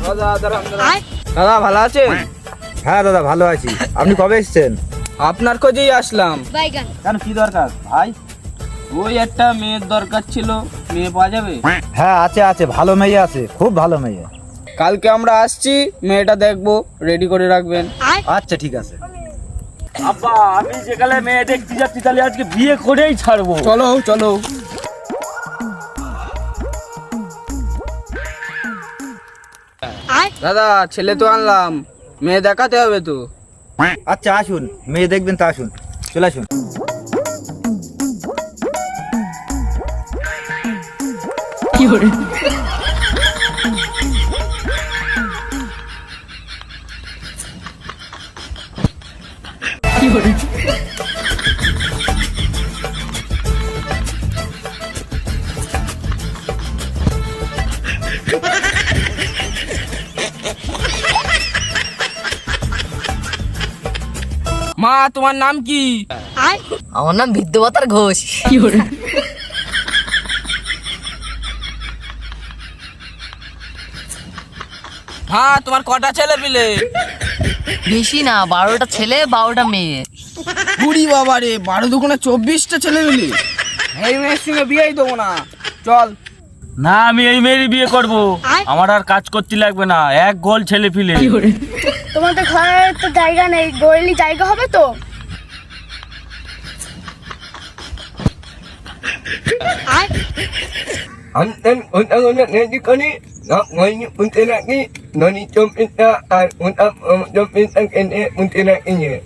দাদা ভালো আছেন? হ্যাঁ দাদা ভালো আছি। আপনি কবে এসেছেন? আপনার খোঁজেই আসলাম। কেন কি দরকার ভাই? ওই একটা মেয়ের দরকার ছিল, মেয়ে পাওয়া যাবে? হ্যাঁ আছে আছে, ভালো মেয়ে আছে, খুব ভালো মেয়ে। কালকে আমরা আসছি, মেয়েটা দেখবো, রেডি করে রাখবেন। আচ্ছা ঠিক আছে। আব্বা আমি যেকালে মেয়ে দেখতে যাচ্ছি তাহলে আজকে বিয়ে করেই ছাড়বো। চলো চলো। দাদা ছেলে তো আনলাম, মেয়ে দেখাতে হবে তো। আচ্ছা আসুন, মেয়ে দেখবেন তো আসুন, চলে আসুন। মা তোমার নাম কি? আমার নাম বিদ্যাবতার ঘোষ। হ্যাঁ তোমার কটা ছেলে পেলে? বেশি না, 12টা ছেলে 12টা মেয়ে। বুড়ি বাবা রে, 12 দুগুণে 24টা ছেলে পেলে। এই মেয়ের সঙ্গে বিয়েই দেবো না, চল। না আমি এই মেয়েরই বিয়ে করব, আমার আর কাজ করতে লাগবে না, এক গোল ছেলে ফিলে। তোমাদের ঘরে তো জায়গা নেই, গড়লি জায়গা হবে তো? Anten unang-unang ngayon ko ni ngayon yung punta na ni nani jom ita at unang jom ita kene punta na inye.